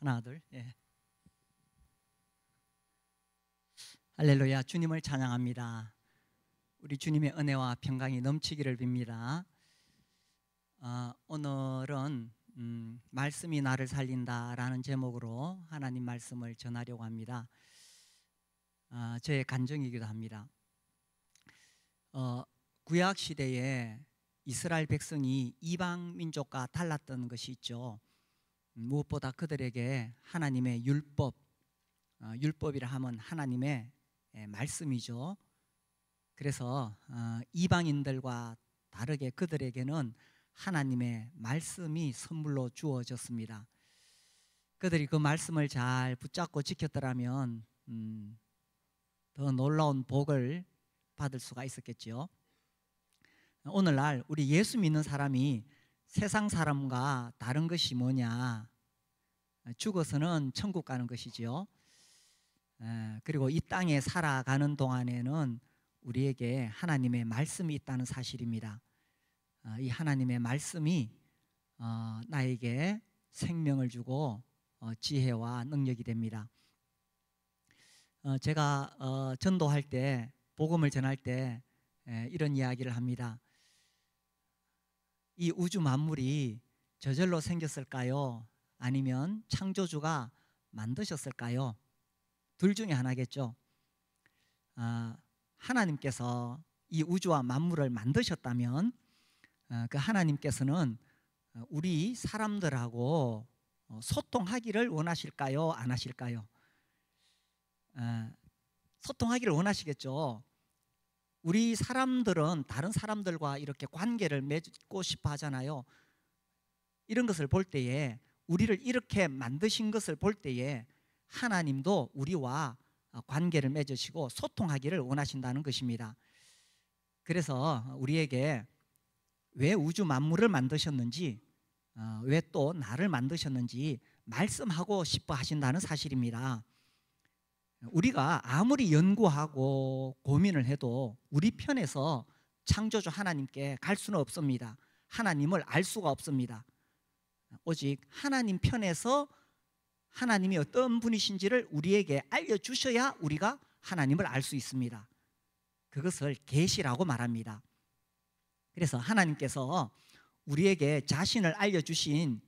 하나 둘. 예. 할렐루야. 주님을 찬양합니다. 우리 주님의 은혜와 평강이 넘치기를 빕니다. 오늘은 말씀이 나를 살린다라는 제목으로 하나님 말씀을 전하려고 합니다. 저의 간증이기도 합니다. 구약 시대에 이스라엘 백성이 이방 민족과 달랐던 것이 있죠. 무엇보다 그들에게 하나님의 율법이라 하면 하나님의 말씀이죠. 그래서 이방인들과 다르게 그들에게는 하나님의 말씀이 선물로 주어졌습니다. 그들이 그 말씀을 잘 붙잡고 지켰더라면 더 놀라운 복을 받을 수가 있었겠죠. 오늘날 우리 예수 믿는 사람이 세상 사람과 다른 것이 뭐냐? 죽어서는 천국 가는 것이지요. 그리고 이 땅에 살아가는 동안에는 우리에게 하나님의 말씀이 있다는 사실입니다. 이 하나님의 말씀이 나에게 생명을 주고 지혜와 능력이 됩니다. 제가 전도할 때, 복음을 전할 때 이런 이야기를 합니다. 이 우주 만물이 저절로 생겼을까요? 아니면 창조주가 만드셨을까요? 둘 중에 하나겠죠. 하나님께서 이 우주와 만물을 만드셨다면 그 하나님께서는 우리 사람들하고 소통하기를 원하실까요? 안 하실까요? 소통하기를 원하시겠죠. 우리 사람들은 다른 사람들과 이렇게 관계를 맺고 싶어 하잖아요. 이런 것을 볼 때에, 우리를 이렇게 만드신 것을 볼 때에 하나님도 우리와 관계를 맺으시고 소통하기를 원하신다는 것입니다. 그래서 우리에게 왜 우주 만물을 만드셨는지, 왜 또 나를 만드셨는지 말씀하고 싶어 하신다는 사실입니다. 우리가 아무리 연구하고 고민을 해도 우리 편에서 창조주 하나님께 갈 수는 없습니다. 하나님을 알 수가 없습니다. 오직 하나님 편에서 하나님이 어떤 분이신지를 우리에게 알려주셔야 우리가 하나님을 알 수 있습니다. 그것을 계시라고 말합니다. 그래서 하나님께서 우리에게 자신을 알려주신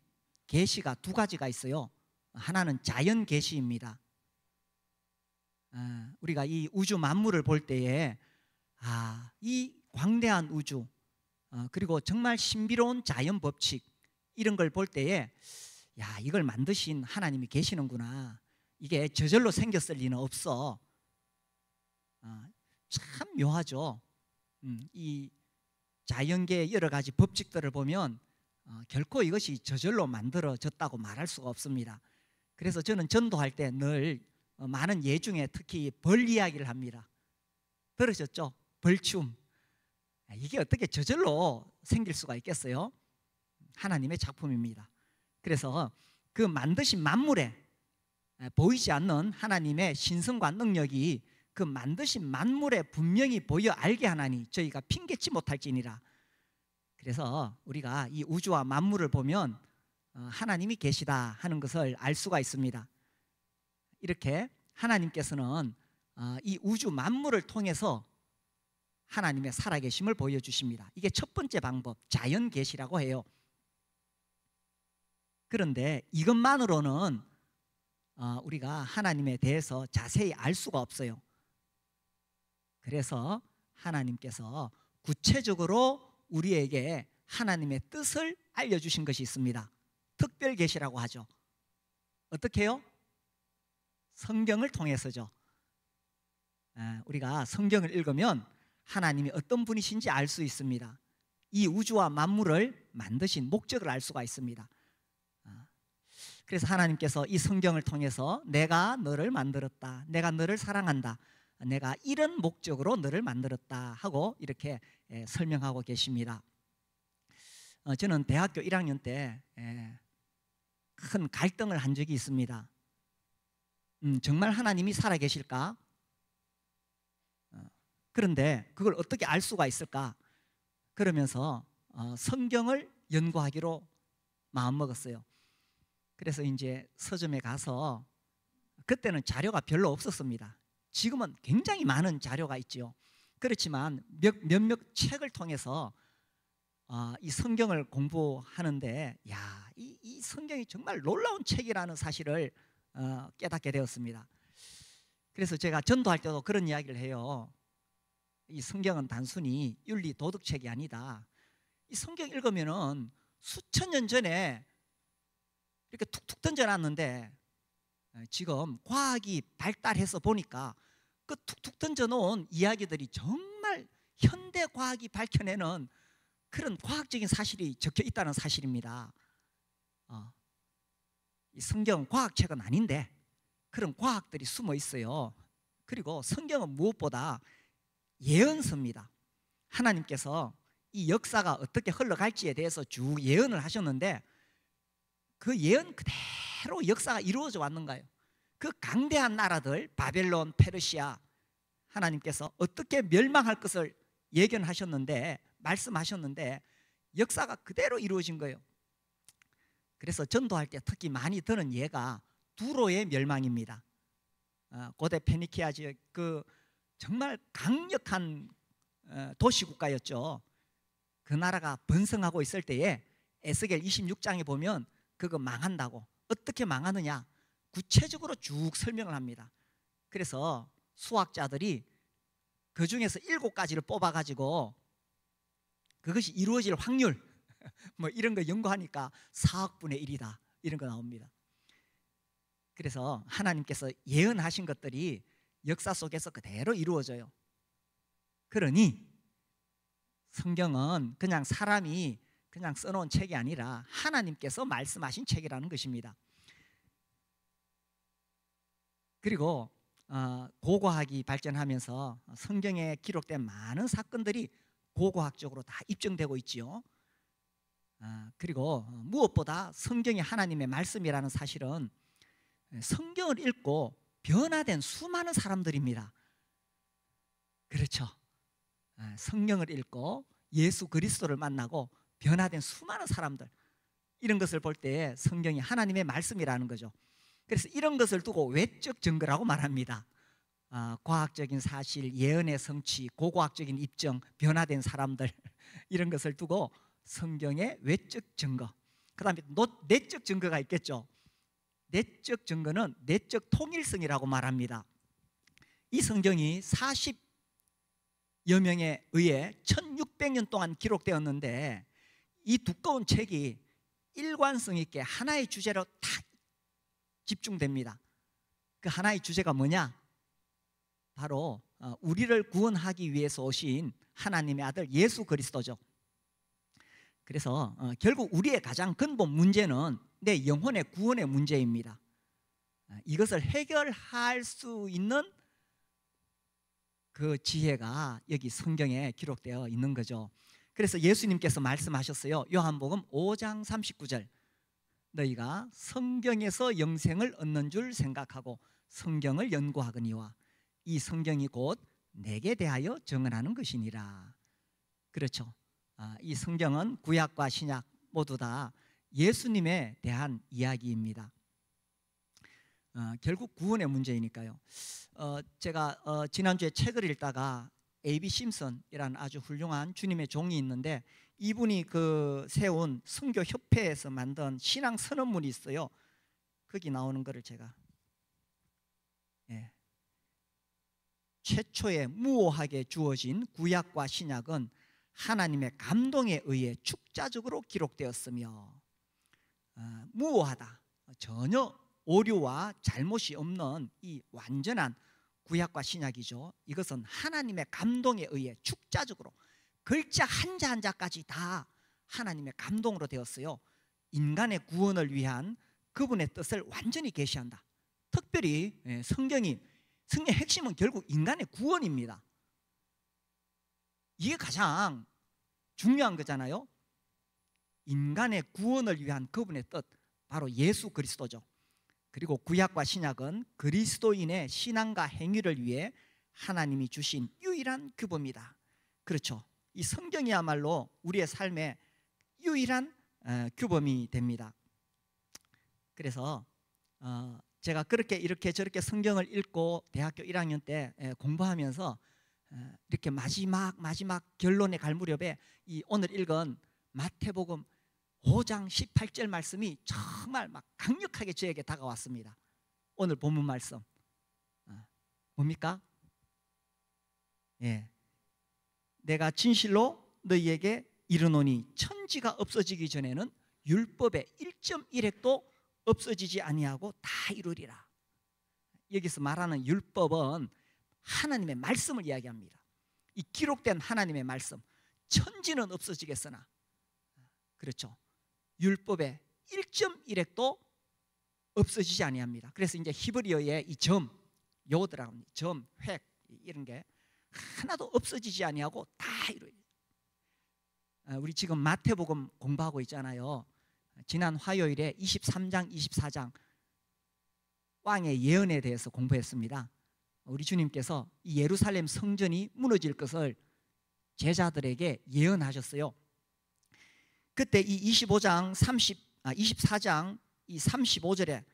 계시가 두 가지가 있어요. 하나는 자연 계시입니다. 우리가 이 우주 만물을 볼 때에 이 광대한 우주, 그리고 정말 신비로운 자연 법칙, 이런 걸 볼 때에 이걸 만드신 하나님이 계시는구나. 이게 저절로 생겼을 리는 없어. 참 묘하죠. 이 자연계의 여러 가지 법칙들을 보면 결코 이것이 저절로 만들어졌다고 말할 수가 없습니다. 그래서 저는 전도할 때 늘 많은 예 중에 특히 벌 이야기를 합니다. 들으셨죠? 벌춤. 이게 어떻게 저절로 생길 수가 있겠어요? 하나님의 작품입니다. 그래서 그 만드신 만물에 보이지 않는 하나님의 신성과 능력이 그 만드신 만물에 분명히 보여 알게 하나니 저희가 핑계치 못할지니라. 그래서 우리가 이 우주와 만물을 보면 하나님이 계시다 하는 것을 알 수가 있습니다. 이렇게 하나님께서는 이 우주 만물을 통해서 하나님의 살아계심을 보여주십니다. 이게 첫 번째 방법, 자연 계시라고 해요. 그런데 이것만으로는 우리가 하나님에 대해서 자세히 알 수가 없어요. 그래서 하나님께서 구체적으로 우리에게 하나님의 뜻을 알려주신 것이 있습니다. 특별 계시라고 하죠. 어떻게 해요? 성경을 통해서죠. 우리가 성경을 읽으면 하나님이 어떤 분이신지 알 수 있습니다. 이 우주와 만물을 만드신 목적을 알 수가 있습니다. 그래서 하나님께서 이 성경을 통해서 내가 너를 만들었다, 내가 너를 사랑한다, 내가 이런 목적으로 너를 만들었다 하고 이렇게 설명하고 계십니다. 저는 대학교 1학년 때 큰 갈등을 한 적이 있습니다. 정말 하나님이 살아계실까? 그런데 그걸 어떻게 알 수가 있을까? 그러면서 성경을 연구하기로 마음먹었어요. 그래서 이제 서점에 가서 그때는 자료가 별로 없었습니다. 지금은 굉장히 많은 자료가 있죠. 그렇지만 몇몇 책을 통해서 이 성경을 공부하는데 이 성경이 정말 놀라운 책이라는 사실을 깨닫게 되었습니다. 그래서 제가 전도할 때도 그런 이야기를 해요. 이 성경은 단순히 윤리 도덕책이 아니다. 이 성경 읽으면은 수천 년 전에 이렇게 툭툭 던져놨는데 지금 과학이 발달해서 보니까 그 툭툭 던져놓은 이야기들이 정말 현대 과학이 밝혀내는 그런 과학적인 사실이 적혀 있다는 사실입니다. 이 성경은 과학책은 아닌데 그런 과학들이 숨어 있어요. 그리고 성경은 무엇보다 예언서입니다. 하나님께서 이 역사가 어떻게 흘러갈지에 대해서 쭉 예언을 하셨는데 그 예언 그대로 역사가 이루어져 왔는가요? 그 강대한 나라들 바벨론, 페르시아, 하나님께서 어떻게 멸망할 것을 예견하셨는데, 말씀하셨는데 역사가 그대로 이루어진 거예요. 그래서 전도할 때 특히 많이 드는 예가 두로의 멸망입니다. 고대 페니키아 지역 그 정말 강력한 도시국가였죠. 그 나라가 번성하고 있을 때에 에스겔 26장에 보면 그거 망한다고, 어떻게 망하느냐 구체적으로 쭉 설명을 합니다. 그래서 수학자들이 그 중에서 7가지를 뽑아가지고 그것이 이루어질 확률 뭐 이런 거 연구하니까 4억 분의 1이다 이런 거 나옵니다. 그래서 하나님께서 예언하신 것들이 역사 속에서 그대로 이루어져요. 그러니 성경은 그냥 사람이 그냥 써놓은 책이 아니라 하나님께서 말씀하신 책이라는 것입니다. 그리고 고고학이 발전하면서 성경에 기록된 많은 사건들이 고고학적으로 다 입증되고 있지요. 그리고 무엇보다 성경이 하나님의 말씀이라는 사실은 성경을 읽고 변화된 수많은 사람들입니다. 그렇죠. 성경을 읽고 예수 그리스도를 만나고 변화된 수많은 사람들, 이런 것을 볼 때 성경이 하나님의 말씀이라는 거죠. 그래서 이런 것을 두고 외적 증거라고 말합니다. 과학적인 사실, 예언의 성취, 고고학적인 입증, 변화된 사람들 이런 것을 두고 성경의 외적 증거, 그 다음에 내적 증거가 있겠죠. 내적 증거는 내적 통일성이라고 말합니다. 이 성경이 40여 명에 의해 1600년 동안 기록되었는데 이 두꺼운 책이 일관성 있게 하나의 주제로 딱 집중됩니다. 그 하나의 주제가 뭐냐? 바로 우리를 구원하기 위해서 오신 하나님의 아들 예수 그리스도죠. 그래서 결국 우리의 가장 근본 문제는 내 영혼의 구원의 문제입니다. 이것을 해결할 수 있는 그 지혜가 여기 성경에 기록되어 있는 거죠. 그래서 예수님께서 말씀하셨어요. 요한복음 5장 39절, 너희가 성경에서 영생을 얻는 줄 생각하고 성경을 연구하거니와 이 성경이 곧 내게 대하여 증언하는 것이니라. 그렇죠. 이 성경은 구약과 신약 모두 다 예수님에 대한 이야기입니다. 결국 구원의 문제이니까요. 제가 지난주에 책을 읽다가 A.B. 심슨이라는 아주 훌륭한 주님의 종이 있는데 이분이 그 세운 선교협회에서 만든 신앙 선언문이 있어요. 거기 나오는 거를 제가 최초에 무오하게 주어진 구약과 신약은 하나님의 감동에 의해 축자적으로 기록되었으며 무오하다, 전혀 오류와 잘못이 없는 이 완전한 구약과 신약이죠. 이것은 하나님의 감동에 의해 축자적으로 글자 한자 한자까지 다 하나님의 감동으로 되었어요. 인간의 구원을 위한 그분의 뜻을 완전히 계시한다. 특별히 성경의 핵심은 결국 인간의 구원입니다. 이게 가장 중요한 거잖아요. 인간의 구원을 위한 그분의 뜻, 바로 예수 그리스도죠. 그리고 구약과 신약은 그리스도인의 신앙과 행위를 위해 하나님이 주신 유일한 규범이다. 그렇죠. 이 성경이야말로 우리의 삶의 유일한 규범이 됩니다. 그래서 제가 그렇게 이렇게 저렇게 성경을 읽고 대학교 1학년 때 공부하면서 이렇게 마지막 결론에 갈 무렵에 이 오늘 읽은 마태복음 5장 18절 말씀이 정말 막 강력하게 저에게 다가왔습니다. 오늘 본문 말씀 뭡니까? 예, 내가 진실로 너희에게 이르노니 천지가 없어지기 전에는 율법의 1.1획도 없어지지 아니하고 다 이루리라. 여기서 말하는 율법은 하나님의 말씀을 이야기합니다. 이 기록된 하나님의 말씀. 천지는 없어지겠으나, 그렇죠, 율법의 1.1획도 없어지지 아니합니다. 그래서 이제 히브리어의 이 점, 요드라고 합니다. 점, 획 이런 게 하나도 없어지지 아니하고 다 이루어요. 우리 지금 마태복음 공부하고 있잖아요. 지난 화요일에 23장, 24장 왕의 예언에 대해서 공부했습니다. 우리 주님께서 이 예루살렘 성전이 무너질 것을 제자들에게 예언하셨어요. 그때 이 24장 이 35절에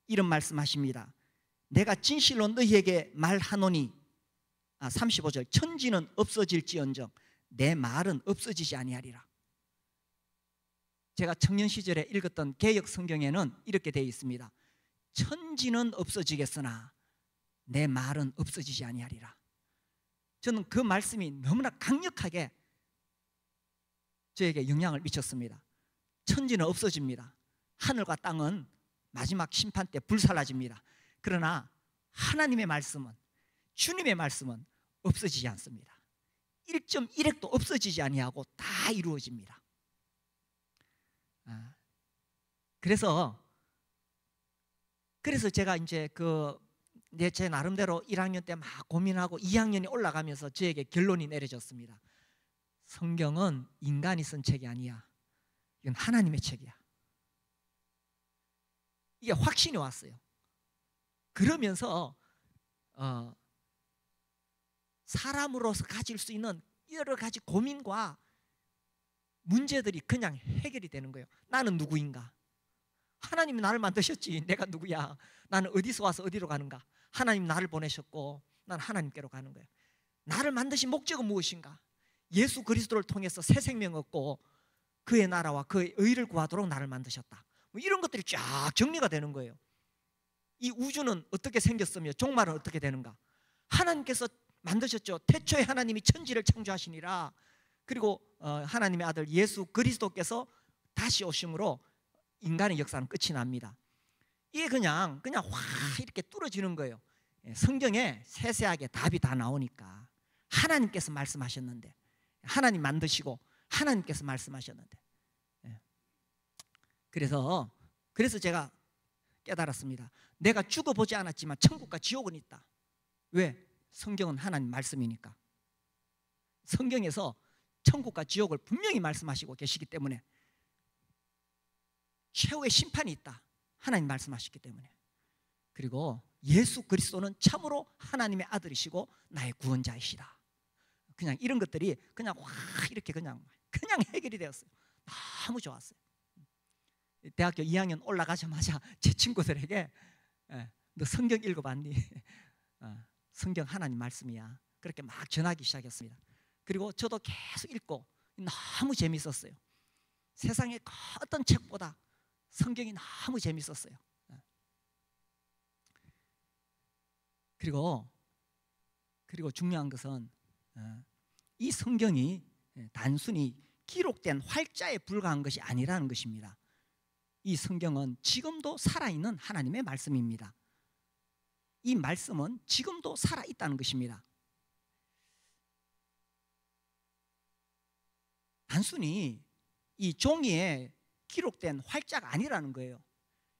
이런 말씀하십니다. 내가 진실로 너희에게 말하노니 35절 천지는 없어질지언정 내 말은 없어지지 아니하리라. 제가 청년 시절에 읽었던 개역 성경에는 이렇게 되어 있습니다. 천지는 없어지겠으나 내 말은 없어지지 아니하리라. 저는 그 말씀이 너무나 강력하게 저에게 영향을 미쳤습니다. 천지는 없어집니다. 하늘과 땅은 마지막 심판 때 불살라집니다. 그러나 하나님의 말씀은, 주님의 말씀은 없어지지 않습니다. 1.1획도 없어지지 아니하고 다 이루어집니다. 그래서 제가 이제 제 나름대로 1학년 때 막 고민하고 2학년이 올라가면서 저에게 결론이 내려졌습니다. 성경은 인간이 쓴 책이 아니야. 이건 하나님의 책이야. 이게 확신이 왔어요. 그러면서 사람으로서 가질 수 있는 여러 가지 고민과 문제들이 그냥 해결이 되는 거예요. 나는 누구인가? 하나님이 나를 만드셨지. 내가 누구야? 나는 어디서 와서 어디로 가는가? 하나님 나를 보내셨고 난 하나님께로 가는 거예요. 나를 만드신 목적은 무엇인가? 예수 그리스도를 통해서 새 생명 얻고 그의 나라와 그의 의를 구하도록 나를 만드셨다. 뭐 이런 것들이 쫙 정리가 되는 거예요. 이 우주는 어떻게 생겼으며 종말은 어떻게 되는가? 하나님께서 만드셨죠. 태초에 하나님이 천지를 창조하시니라. 그리고 하나님의 아들 예수 그리스도께서 다시 오심으로 인간의 역사는 끝이 납니다. 이게 그냥 확 이렇게 뚫어지는 거예요. 성경에 세세하게 답이 다 나오니까. 하나님께서 말씀하셨는데, 하나님 만드시고 하나님께서 말씀하셨는데. 그래서 제가 깨달았습니다. 내가 죽어보지 않았지만 천국과 지옥은 있다. 왜? 성경은 하나님 말씀이니까. 성경에서 천국과 지옥을 분명히 말씀하시고 계시기 때문에, 최후의 심판이 있다. 하나님 말씀하셨기 때문에. 그리고 예수 그리스도는 참으로 하나님의 아들이시고 나의 구원자이시다. 그냥 이런 것들이 그냥 확 이렇게 그냥 해결이 되었어요. 너무 좋았어요. 대학교 2학년 올라가자마자 제 친구들에게 너 성경 읽어봤니? 성경 하나님 말씀이야. 그렇게 막 전하기 시작했습니다. 그리고 저도 계속 읽고 너무 재밌었어요. 세상의 어떤 책보다 성경이 너무 재밌었어요. 그리고 중요한 것은 이 성경이 단순히 기록된 활자에 불과한 것이 아니라는 것입니다. 이 성경은 지금도 살아있는 하나님의 말씀입니다. 이 말씀은 지금도 살아있다는 것입니다. 단순히 이 종이에 기록된 활자가 아니라는 거예요.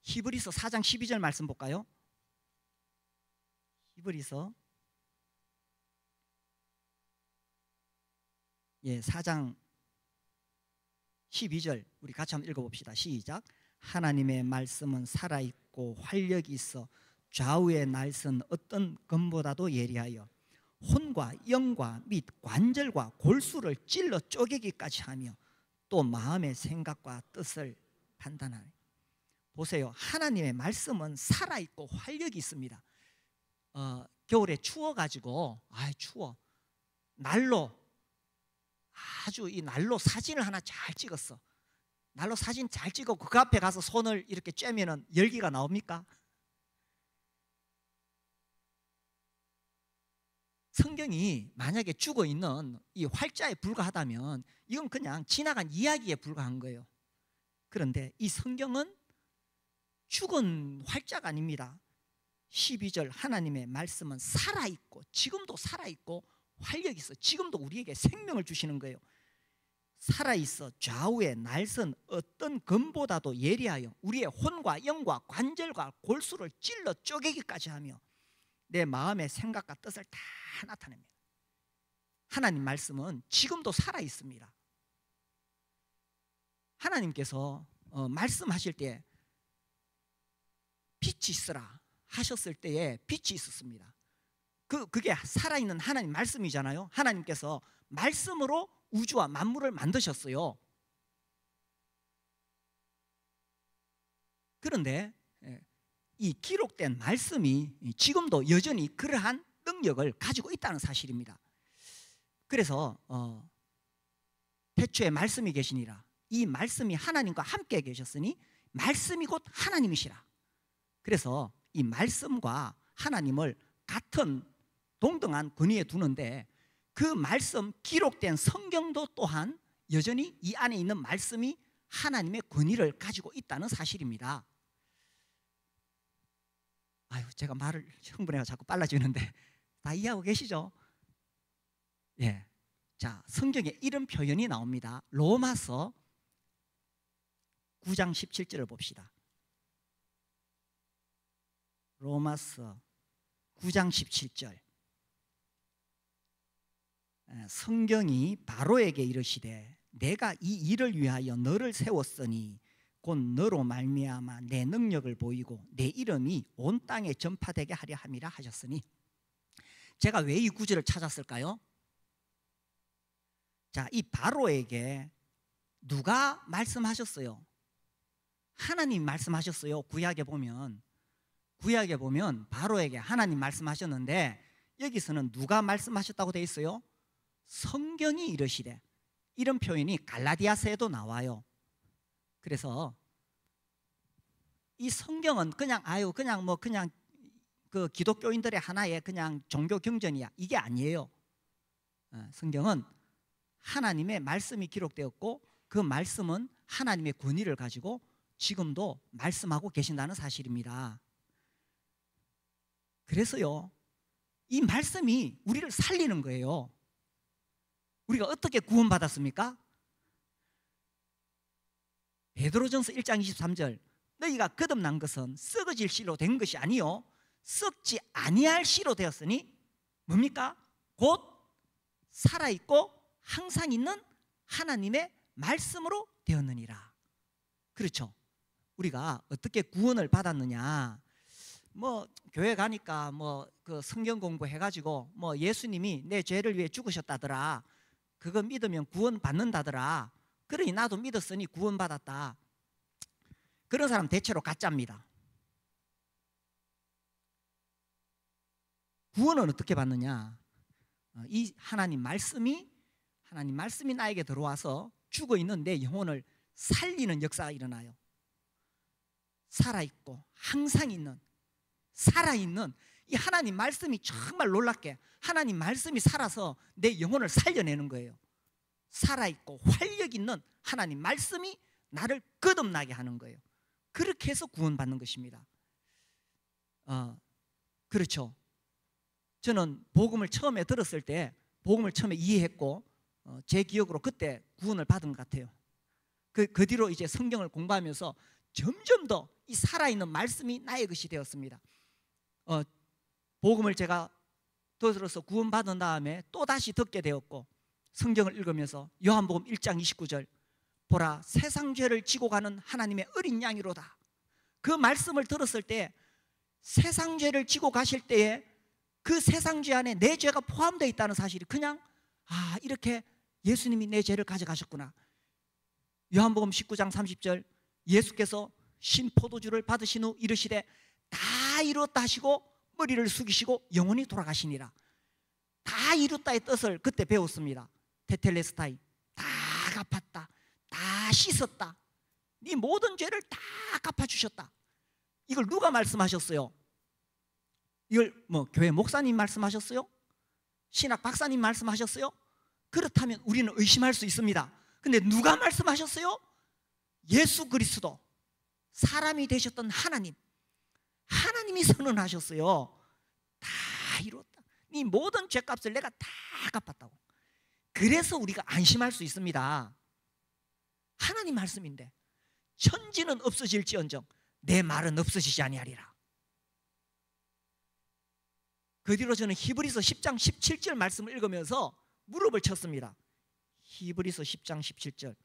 히브리서 4장 12절 말씀 볼까요? 히브리서 4장 12절 우리 같이 한번 읽어봅시다. 시작. 하나님의 말씀은 살아있고 활력이 있어 좌우의 날선 어떤 검보다도 예리하여 혼과 영과 및 관절과 골수를 찔러 쪼개기까지 하며 또 마음의 생각과 뜻을 판단하니. 보세요. 하나님의 말씀은 살아있고 활력이 있습니다. 겨울에 추워가지고 추워. 난로, 아주 이 난로 사진을 하나 잘 찍었어. 난로 사진 잘 찍고 그 앞에 가서 손을 이렇게 쬐면은 열기가 나옵니까? 성경이 만약에 죽어 있는 이 활자에 불과하다면 이건 그냥 지나간 이야기에 불과한 거예요. 그런데 이 성경은 죽은 활자가 아닙니다. 12절 하나님의 말씀은 살아있고 지금도 살아있고 활력이 있어. 지금도 우리에게 생명을 주시는 거예요. 살아있어 좌우의 날선 어떤 검보다도 예리하여 우리의 혼과 영과 관절과 골수를 찔러 쪼개기까지 하며 내 마음의 생각과 뜻을 다 나타냅니다. 하나님 말씀은 지금도 살아있습니다. 하나님께서 말씀하실 때 빛이 있으라 하셨을 때에 빛이 있었습니다. 그게 살아있는 하나님 말씀이잖아요. 하나님께서 말씀으로 우주와 만물을 만드셨어요. 그런데 이 기록된 말씀이 지금도 여전히 그러한 능력을 가지고 있다는 사실입니다. 그래서 태초에 말씀이 계시니라. 이 말씀이 하나님과 함께 계셨으니 말씀이 곧 하나님이시라. 그래서 이 말씀과 하나님을 같은 동등한 권위에 두는데 그 말씀 기록된 성경도 또한 여전히 이 안에 있는 말씀이 하나님의 권위를 가지고 있다는 사실입니다. 제가 말을 흥분해서 자꾸 빨라지는데 다 이해하고 계시죠? 예. 자, 성경에 이런 표현이 나옵니다. 로마서 9장 17절을 봅시다. 로마서 9장 17절. 성경이 바로에게 이르시되 내가 이 일을 위하여 너를 세웠으니 곧 너로 말미암아 내 능력을 보이고 내 이름이 온 땅에 전파되게 하려 함이라 하셨으니. 제가 왜 이 구절을 찾았을까요? 자, 이 바로에게 누가 말씀하셨어요? 하나님 말씀하셨어요. 구약에 보면 바로에게 하나님 말씀하셨는데 여기서는 누가 말씀하셨다고 되어 있어요? 성경이 이르시되. 이런 표현이 갈라디아서에도 나와요. 그래서 이 성경은 그냥 그 기독교인들의 하나의 그냥 종교 경전이야, 이게 아니에요. 성경은 하나님의 말씀이 기록되었고 그 말씀은 하나님의 권위를 가지고 지금도 말씀하고 계신다는 사실입니다. 그래서요, 이 말씀이 우리를 살리는 거예요. 우리가 어떻게 구원받았습니까? 베드로전서 1장 23절 너희가 거듭난 것은 썩어질 씨로 된 것이 아니요 썩지 아니할 씨로 되었으니 뭡니까? 곧 살아있고 항상 있는 하나님의 말씀으로 되었느니라. 그렇죠? 우리가 어떻게 구원을 받았느냐, 교회 가니까 그 성경 공부해가지고 예수님이 내 죄를 위해 죽으셨다더라, 그거 믿으면 구원 받는다더라, 그러니 나도 믿었으니 구원 받았다. 그런 사람 대체로 가짜입니다. 구원은 어떻게 받느냐? 이 하나님 말씀이 나에게 들어와서 죽어있는 내 영혼을 살리는 역사가 일어나요. 살아있고 항상 있는, 살아있는 이 하나님 말씀이 정말 놀랍게 하나님 말씀이 살아서 내 영혼을 살려내는 거예요. 살아있고 활력 있는 하나님 말씀이 나를 거듭나게 하는 거예요. 그렇게 해서 구원받는 것입니다. 그렇죠. 저는 복음을 처음에 들었을 때 복음을 처음에 이해했고 제 기억으로 그때 구원을 받은 것 같아요. 그 뒤로 이제 성경을 공부하면서 점점 더 이 살아있는 말씀이 나의 것이 되었습니다. 복음을 제가 들어서 구원받은 다음에 또 다시 듣게 되었고 성경을 읽으면서 요한복음 1장 29절 보라 세상 죄를 지고 가는 하나님의 어린 양이로다. 그 말씀을 들었을 때 세상 죄를 지고 가실 때에 그 세상 죄 안에 내 죄가 포함되어 있다는 사실이 그냥 이렇게 예수님이 내 죄를 가져가셨구나. 요한복음 19장 30절 예수께서 신포도주를 받으신 후 이르시되 다 이루었다 하시고 머리를 숙이시고 영원히 돌아가시니라. 다 이뤘다의 뜻을 그때 배웠습니다. 테텔레스타이, 다 갚았다, 다 씻었다, 네 모든 죄를 다 갚아주셨다. 이걸 누가 말씀하셨어요? 이걸 뭐 교회 목사님 말씀하셨어요? 신학 박사님 말씀하셨어요? 그렇다면 우리는 의심할 수 있습니다. 근데 누가 말씀하셨어요? 예수 그리스도, 사람이 되셨던 하나님, 하나님이 선언하셨어요. 다 이뤘다, 네 모든 죄값을 내가 다 갚았다고. 그래서 우리가 안심할 수 있습니다. 하나님 말씀인데 천지는 없어질지언정 내 말은 없어지지 아니하리라. 그 뒤로 저는 히브리서 10장 17절 말씀을 읽으면서 무릎을 쳤습니다. 히브리서 10장 17절.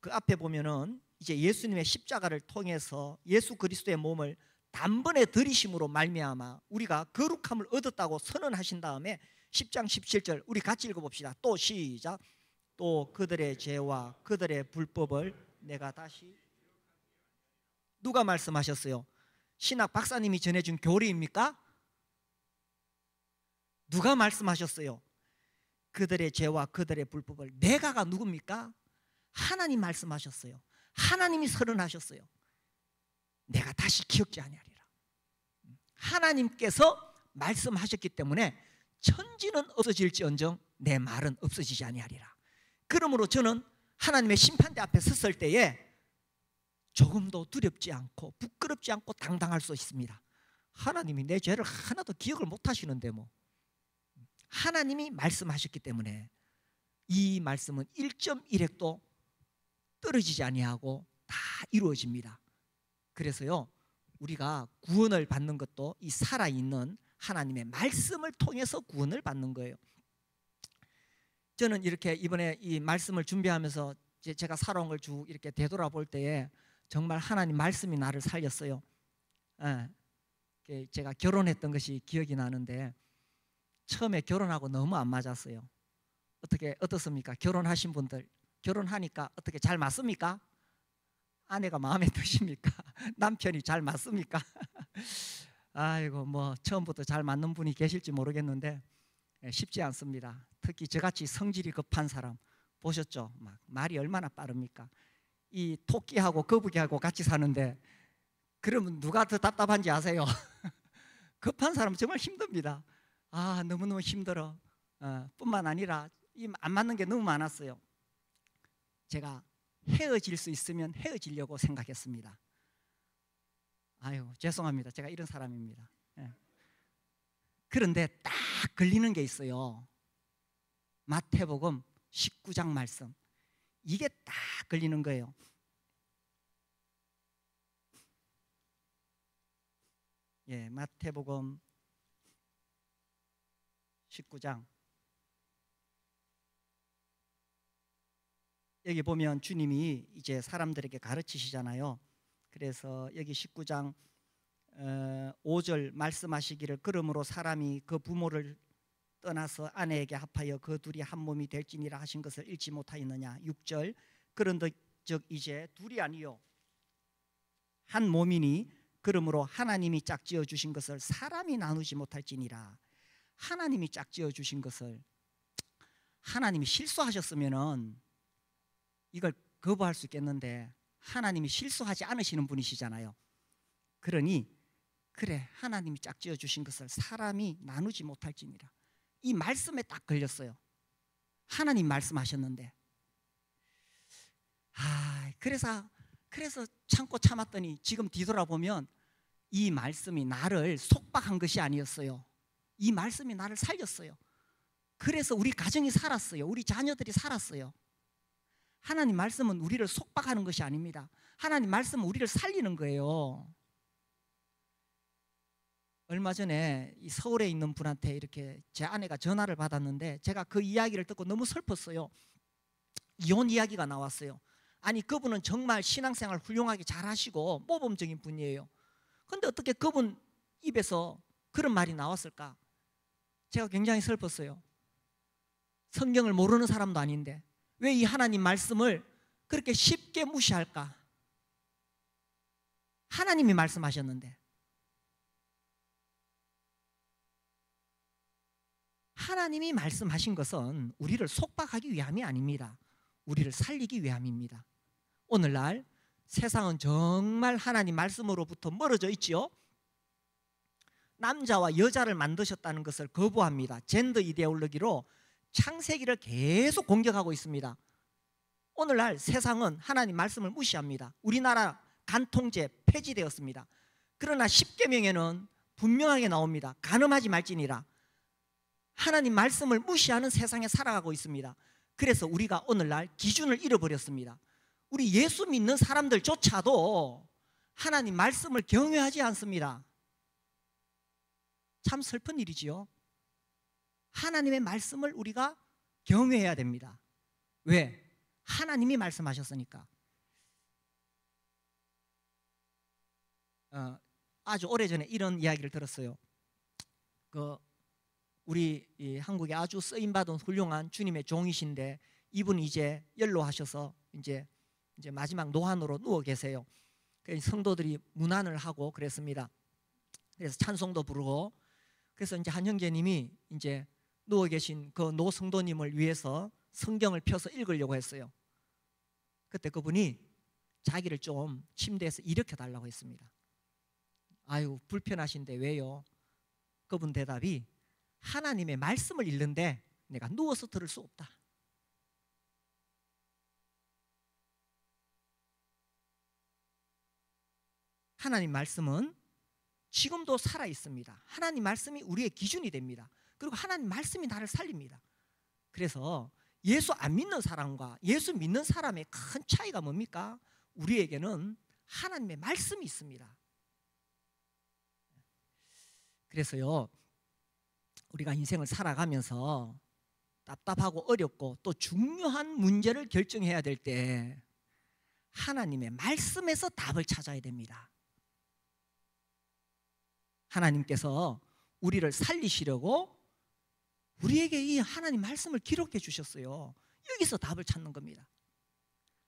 그 앞에 보면은 이제 예수님의 십자가를 통해서 예수 그리스도의 몸을 단번에 들이심으로 말미암아 우리가 거룩함을 얻었다고 선언하신 다음에 10장 17절 우리 같이 읽어봅시다. 또 시작. 또 그들의 죄와 그들의 불법을 내가 다시. 누가 말씀하셨어요? 신학 박사님이 전해준 교리입니까? 누가 말씀하셨어요? 그들의 죄와 그들의 불법을. 내가가 누굽니까? 하나님 말씀하셨어요. 하나님이 선언하셨어요. 내가 다시 기억지 아니하리라. 하나님께서 말씀하셨기 때문에 천지는 없어질지언정 내 말은 없어지지 아니하리라. 그러므로 저는 하나님의 심판대 앞에 섰을 때에 조금도 두렵지 않고 부끄럽지 않고 당당할 수 있습니다. 하나님이 내 죄를 하나도 기억을 못 하시는데 뭐. 하나님이 말씀하셨기 때문에 이 말씀은 1.1핵도 떨어지지 아니하고 다 이루어집니다. 그래서요, 우리가 구원을 받는 것도 이 살아있는 하나님의 말씀을 통해서 구원을 받는 거예요. 저는 이렇게 이번에 이 말씀을 준비하면서 제가 살아온 걸 쭉 이렇게 되돌아볼 때에 정말 하나님 말씀이 나를 살렸어요. 제가 결혼했던 것이 기억이 나는데 처음에 결혼하고 너무 안 맞았어요. 어떻습니까? 결혼하신 분들, 결혼하니까 어떻게 잘 맞습니까? 아내가 마음에 드십니까? 남편이 잘 맞습니까? 아이고, 뭐 처음부터 잘 맞는 분이 계실지 모르겠는데 쉽지 않습니다. 특히 저같이 성질이 급한 사람 보셨죠? 막 말이 얼마나 빠릅니까? 이 토끼하고 거북이하고 같이 사는데 그러면 누가 더 답답한지 아세요? 급한 사람은 정말 힘듭니다. 너무너무 힘들어. 뿐만 아니라 안 맞는 게 너무 많았어요. 제가 헤어질 수 있으면 헤어지려고 생각했습니다. 아유, 죄송합니다. 제가 이런 사람입니다. 그런데 딱 걸리는 게 있어요. 마태복음 19장 말씀. 이게 딱 걸리는 거예요. 마태복음 19장. 여기 보면 주님이 이제 사람들에게 가르치시잖아요. 그래서 여기 19장 5절 말씀하시기를 그러므로 사람이 그 부모를 떠나서 아내에게 합하여 그 둘이 한 몸이 될지니라 하신 것을 읽지 못하였느냐. 6절 그런즉 이제 둘이 아니요 한 몸이니 그러므로 하나님이 짝지어 주신 것을 사람이 나누지 못할지니라. 하나님이 짝지어 주신 것을 하나님이 실수하셨으면은 이걸 거부할 수 있겠는데 하나님이 실수하지 않으시는 분이시잖아요. 그러니 그래, 하나님이 짝지어 주신 것을 사람이 나누지 못할지니라. 이 말씀에 딱 걸렸어요. 하나님 말씀하셨는데 그래서 참고 참았더니 지금 뒤돌아보면 이 말씀이 나를 속박한 것이 아니었어요. 이 말씀이 나를 살렸어요. 그래서 우리 가정이 살았어요. 우리 자녀들이 살았어요. 하나님 말씀은 우리를 속박하는 것이 아닙니다. 하나님 말씀은 우리를 살리는 거예요. 얼마 전에 이 서울에 있는 분한테 이렇게 제 아내가 전화를 받았는데 제가 그 이야기를 듣고 너무 슬펐어요. 이혼 이야기가 나왔어요. 아니, 그분은 정말 신앙생활 훌륭하게 잘하시고 모범적인 분이에요. 그런데 어떻게 그분 입에서 그런 말이 나왔을까? 제가 굉장히 슬펐어요. 성경을 모르는 사람도 아닌데 왜 이 하나님 말씀을 그렇게 쉽게 무시할까? 하나님이 말씀하셨는데. 하나님이 말씀하신 것은 우리를 속박하기 위함이 아닙니다. 우리를 살리기 위함입니다. 오늘날 세상은 정말 하나님 말씀으로부터 멀어져 있지요. 남자와 여자를 만드셨다는 것을 거부합니다. 젠더 이데올로기로 창세기를 계속 공격하고 있습니다. 오늘날 세상은 하나님 말씀을 무시합니다. 우리나라 간통제 폐지되었습니다. 그러나 십계명에는 분명하게 나옵니다. 간음하지 말지니라. 하나님 말씀을 무시하는 세상에 살아가고 있습니다. 그래서 우리가 오늘날 기준을 잃어버렸습니다. 우리 예수 믿는 사람들조차도 하나님 말씀을 경외하지 않습니다. 참 슬픈 일이지요. 하나님의 말씀을 우리가 경외해야 됩니다. 왜? 하나님이 말씀하셨으니까. 아주 오래전에 이런 이야기를 들었어요. 우리 한국에 아주 쓰임받은 훌륭한 주님의 종이신데 이분이 이제 연로하셔서 이제 마지막 노안으로 누워 계세요. 그래서 성도들이 문안을 하고 그랬습니다. 그래서 찬송도 부르고, 그래서 이제 한 형제님이 이제 누워 계신 그 노 성도님을 위해서 성경을 펴서 읽으려고 했어요. 그때 그분이 자기를 좀 침대에서 일으켜 달라고 했습니다. 아유, 불편하신데 왜요? 그분 대답이, 하나님의 말씀을 읽는데 내가 누워서 들을 수 없다. 하나님 말씀은 지금도 살아 있습니다. 하나님 말씀이 우리의 기준이 됩니다. 그리고 하나님 말씀이 나를 살립니다. 그래서 예수 안 믿는 사람과 예수 믿는 사람의 큰 차이가 뭡니까? 우리에게는 하나님의 말씀이 있습니다. 그래서요, 우리가 인생을 살아가면서 답답하고 어렵고 또 중요한 문제를 결정해야 될 때 하나님의 말씀에서 답을 찾아야 됩니다. 하나님께서 우리를 살리시려고 우리에게 이 하나님 말씀을 기록해 주셨어요. 여기서 답을 찾는 겁니다.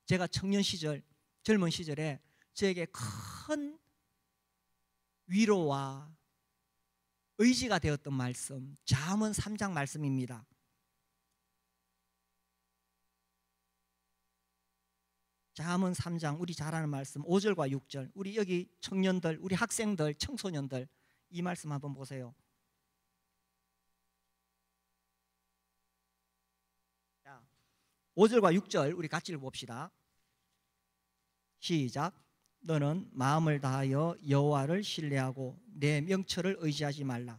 제가 청년 시절, 젊은 시절에 저에게 큰 위로와 의지가 되었던 말씀, 잠언 3장 말씀입니다. 잠언 3장, 우리 잘 아는 말씀 5절과 6절. 우리 여기 청년들, 우리 학생들, 청소년들, 이 말씀 한번 보세요. 자, 5절과 6절 우리 같이 읽어봅시다. 시작. 너는 마음을 다하여 여호와를 신뢰하고 내 명철을 의지하지 말라.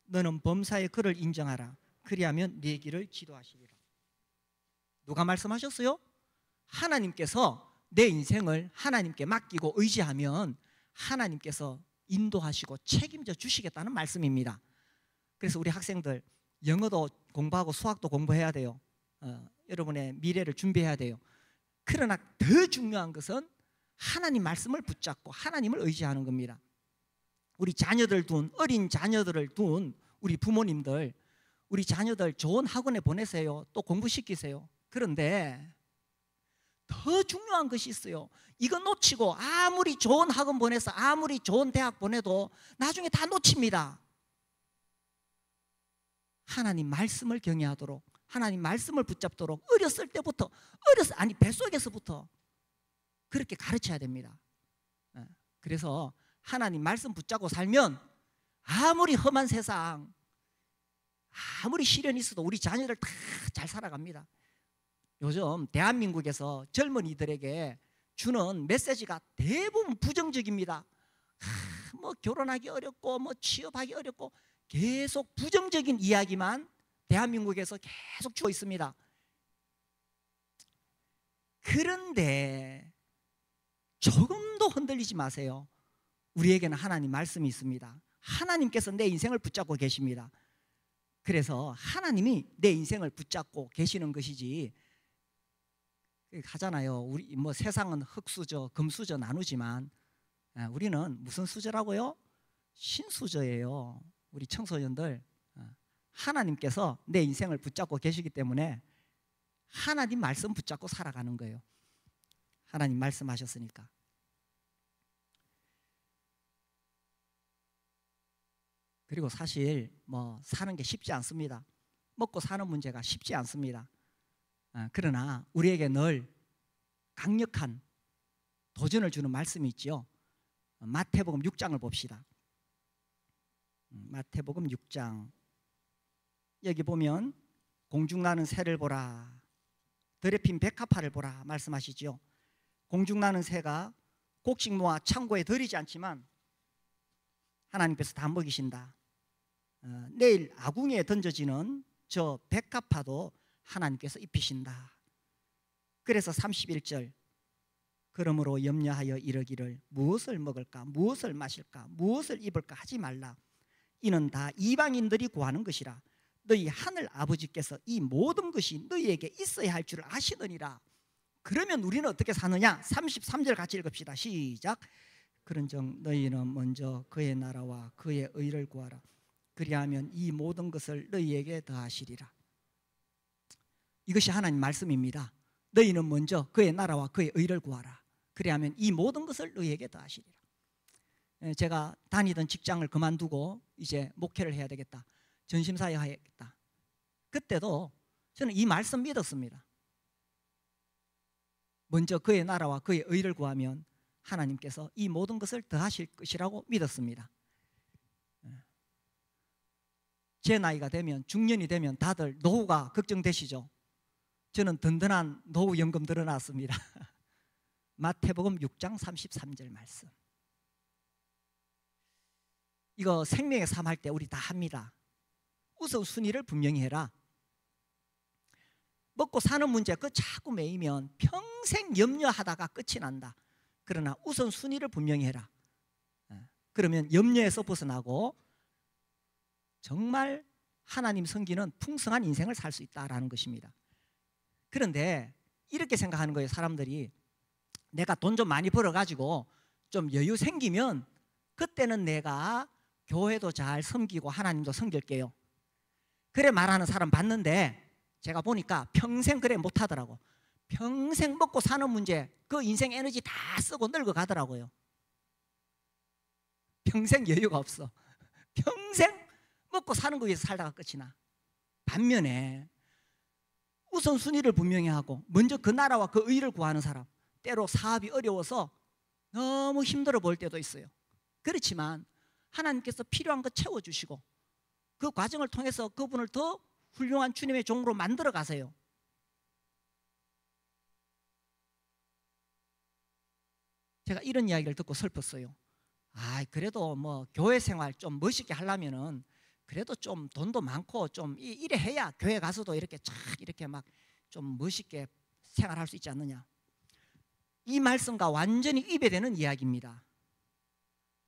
너는 범사의 그를 인정하라. 그리하면 네 길을 지도하시리라. 누가 말씀하셨어요? 하나님께서 내 인생을 하나님께 맡기고 의지하면 하나님께서 인도하시고 책임져 주시겠다는 말씀입니다. 그래서 우리 학생들 영어도 공부하고 수학도 공부해야 돼요. 여러분의 미래를 준비해야 돼요. 그러나 더 중요한 것은 하나님 말씀을 붙잡고 하나님을 의지하는 겁니다. 우리 자녀들 둔, 어린 자녀들을 둔 우리 부모님들, 우리 자녀들 좋은 학원에 보내세요. 또 공부시키세요. 그런데 더 중요한 것이 있어요. 이거 놓치고 아무리 좋은 학원 보내서 아무리 좋은 대학 보내도 나중에 다 놓칩니다. 하나님 말씀을 경외하도록, 하나님 말씀을 붙잡도록 어렸을 때부터, 뱃속에서부터 그렇게 가르쳐야 됩니다. 그래서 하나님 말씀 붙잡고 살면 아무리 험한 세상, 아무리 시련이 있어도 우리 자녀들 다 잘 살아갑니다. 요즘 대한민국에서 젊은이들에게 주는 메시지가 대부분 부정적입니다. 뭐 결혼하기 어렵고 뭐 취업하기 어렵고 계속 부정적인 이야기만 대한민국에서 계속 주고 있습니다. 그런데 조금도 흔들리지 마세요. 우리에게는 하나님 말씀이 있습니다. 하나님께서 내 인생을 붙잡고 계십니다. 그래서 하나님이 내 인생을 붙잡고 계시는 것이지, 하잖아요. 우리 뭐 세상은 흙수저, 금수저 나누지만 우리는 무슨 수저라고요? 신수저예요. 우리 청소년들, 하나님께서 내 인생을 붙잡고 계시기 때문에 하나님 말씀 붙잡고 살아가는 거예요. 하나님 말씀하셨으니까. 그리고 사실 뭐 사는 게 쉽지 않습니다. 먹고 사는 문제가 쉽지 않습니다. 그러나 우리에게 늘 강력한 도전을 주는 말씀이 있죠. 마태복음 6장을 봅시다. 마태복음 6장. 여기 보면 공중나는 새를 보라, 들에 핀 백합화를 보라 말씀하시죠. 공중나는 새가 곡식 모아 창고에 들이지 않지만 하나님께서 다 먹이신다. 내일 아궁이에 던져지는 저 백합화도 하나님께서 입히신다. 그래서 31절, 그러므로 염려하여 이르기를 무엇을 먹을까 무엇을 마실까 무엇을 입을까 하지 말라. 이는 다 이방인들이 구하는 것이라. 너희 하늘 아버지께서 이 모든 것이 너희에게 있어야 할 줄 아시느니라. 그러면 우리는 어떻게 사느냐? 33절 같이 읽읍시다. 시작. 그런즉 너희는 먼저 그의 나라와 그의 의를 구하라. 그리하면 이 모든 것을 너희에게 더하시리라. 이것이 하나님 말씀입니다. 너희는 먼저 그의 나라와 그의 의를 구하라. 그리하면 이 모든 것을 너희에게 더하시리라. 제가 다니던 직장을 그만두고 이제 목회를 해야 되겠다, 전심사역 해야겠다. 그때도 저는 이 말씀 믿었습니다. 먼저 그의 나라와 그의 의를 구하면 하나님께서 이 모든 것을 더하실 것이라고 믿었습니다. 제 나이가 되면, 중년이 되면 다들 노후가 걱정되시죠? 저는 든든한 노후연금 들어놨습니다. 마태복음 6장 33절 말씀. 이거 생명의 삶 할 때 우리 다 합니다. 우선순위를 분명히 해라. 먹고 사는 문제 그 자꾸 매이면 평생 염려하다가 끝이 난다. 그러나 우선순위를 분명히 해라. 그러면 염려에서 벗어나고 정말 하나님 섬기는 풍성한 인생을 살 수 있다라는 것입니다. 그런데 이렇게 생각하는 거예요. 사람들이 내가 돈 좀 많이 벌어가지고 좀 여유 생기면 그때는 내가 교회도 잘 섬기고 하나님도 섬길게요. 그래 말하는 사람 봤는데 제가 보니까 평생 그래 못하더라고. 평생 먹고 사는 문제 그 인생 에너지 다 쓰고 늙어가더라고요. 평생 여유가 없어. 평생 먹고 사는 거 위해서 살다가 끝이 나. 반면에 우선순위를 분명히 하고 먼저 그 나라와 그 의를 구하는 사람, 때로 사업이 어려워서 너무 힘들어 보일 때도 있어요. 그렇지만 하나님께서 필요한 거 채워주시고 그 과정을 통해서 그분을 더 훌륭한 주님의 종으로 만들어 가세요. 제가 이런 이야기를 듣고 슬펐어요. 그래도 뭐 교회 생활 좀 멋있게 하려면은 그래도 좀 돈도 많고 좀 이래 해야 교회 가서도 이렇게 쫙 이렇게 막 좀 멋있게 생활할 수 있지 않느냐. 이 말씀과 완전히 위배되는 이야기입니다.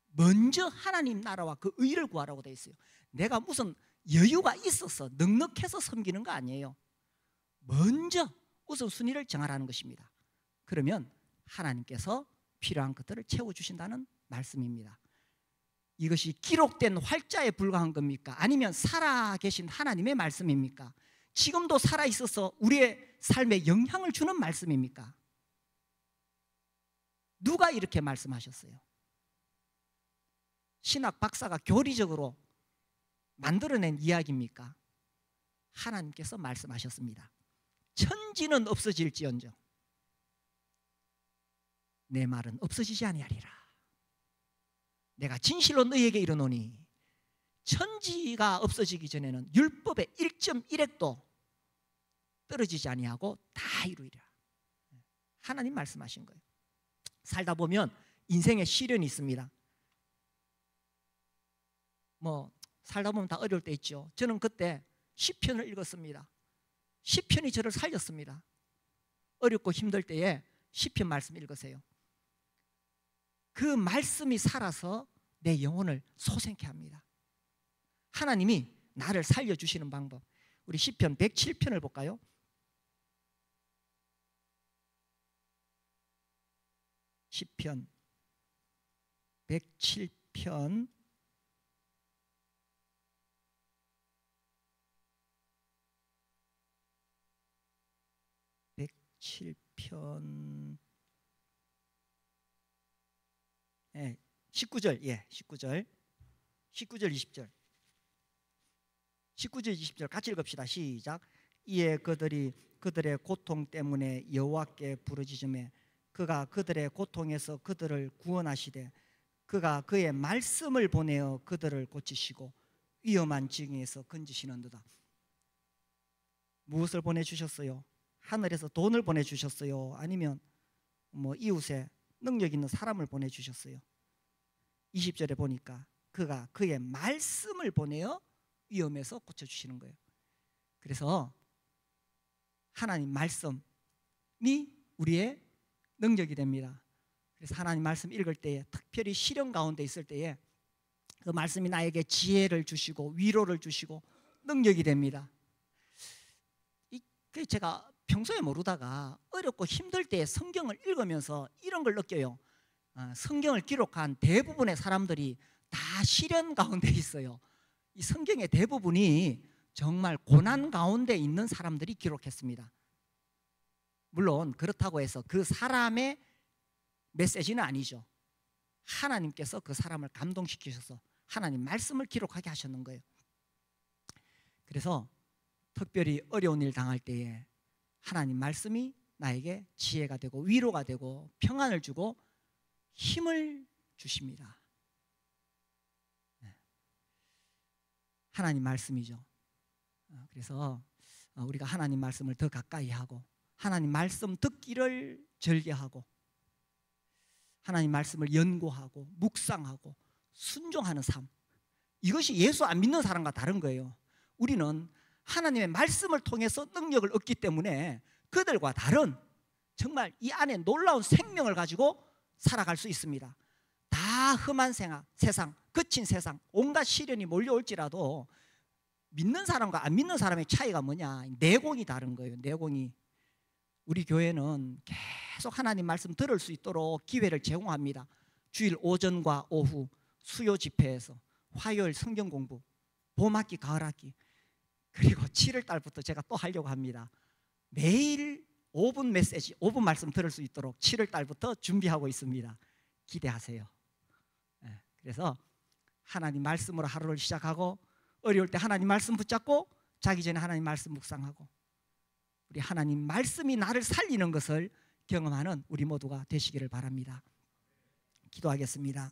먼저 하나님 나라와 그 의를 구하라고 되어 있어요. 내가 무슨 여유가 있어서 넉넉해서 섬기는 거 아니에요. 먼저 우선순위를 정하라는 것입니다. 그러면 하나님께서 필요한 것들을 채워주신다는 말씀입니다. 이것이 기록된 활자에 불과한 겁니까? 아니면 살아계신 하나님의 말씀입니까? 지금도 살아있어서 우리의 삶에 영향을 주는 말씀입니까? 누가 이렇게 말씀하셨어요? 신학 박사가 교리적으로 만들어낸 이야기입니까? 하나님께서 말씀하셨습니다. 천지는 없어질지언정 내 말은 없어지지 아니하리라. 내가 진실로 너희에게 이르노니 천지가 없어지기 전에는 율법의 1.1획도 떨어지지 아니하고 다 이루리라. 하나님 말씀하신 거예요. 살다 보면 인생에 시련이 있습니다. 뭐 살다 보면 다 어려울 때 있죠. 저는 그때 시편을 읽었습니다. 시편이 저를 살렸습니다. 어렵고 힘들 때에 시편 말씀 읽으세요. 그 말씀이 살아서 내 영혼을 소생케 합니다. 하나님이 나를 살려주시는 방법. 우리 시편 107편을 볼까요? 시편 107편 107편 19절, 19절, 20절. 19절 20절 같이 읽읍시다. 시작. 이에 그들이 그들의 고통 때문에 여호와께 부르짖으매 그가 그들의 고통에서 그들을 구원하시되 그가 그의 말씀을 보내어 그들을 고치시고 위험한 징에서 건지시는도다. 무엇을 보내주셨어요? 하늘에서 돈을 보내주셨어요? 아니면 이웃에 능력 있는 사람을 보내주셨어요? 20절에 보니까 그가 그의 말씀을 보내어 위험에서 고쳐주시는 거예요. 그래서 하나님 말씀이 우리의 능력이 됩니다. 그래서 하나님 말씀 읽을 때에, 특별히 시련 가운데 있을 때에 그 말씀이 나에게 지혜를 주시고 위로를 주시고 능력이 됩니다. 제가 평소에 모르다가 어렵고 힘들 때 성경을 읽으면서 이런 걸 느껴요. 성경을 기록한 대부분의 사람들이 다 시련 가운데 있어요. 이 성경의 대부분이 정말 고난 가운데 있는 사람들이 기록했습니다. 물론 그렇다고 해서 그 사람의 메시지는 아니죠. 하나님께서 그 사람을 감동시키셔서 하나님 말씀을 기록하게 하셨는 거예요. 그래서 특별히 어려운 일 당할 때에 하나님 말씀이 나에게 지혜가 되고 위로가 되고 평안을 주고 힘을 주십니다. 하나님 말씀이죠. 그래서 우리가 하나님 말씀을 더 가까이 하고 하나님 말씀 듣기를 즐겨하고 하나님 말씀을 연구하고 묵상하고 순종하는 삶, 이것이 예수 안 믿는 사람과 다른 거예요. 우리는 하나님의 말씀을 통해서 능력을 얻기 때문에 그들과 다른 정말 이 안에 놀라운 생명을 가지고 살아갈 수 있습니다. 다 험한 세상, 거친 세상, 온갖 시련이 몰려올지라도 믿는 사람과 안 믿는 사람의 차이가 뭐냐? 내공이 다른 거예요. 내공이. 우리 교회는 계속 하나님 말씀 들을 수 있도록 기회를 제공합니다. 주일 오전과 오후 수요 집회에서, 화요일 성경 공부, 봄학기, 가을학기, 그리고 7월 달부터 제가 또 하려고 합니다. 매일 5분 메시지, 5분 말씀 들을 수 있도록 7월 달부터 준비하고 있습니다. 기대하세요. 그래서 하나님 말씀으로 하루를 시작하고 어려울 때 하나님 말씀 붙잡고 자기 전에 하나님 말씀 묵상하고 우리 하나님 말씀이 나를 살리는 것을 경험하는 우리 모두가 되시기를 바랍니다. 기도하겠습니다.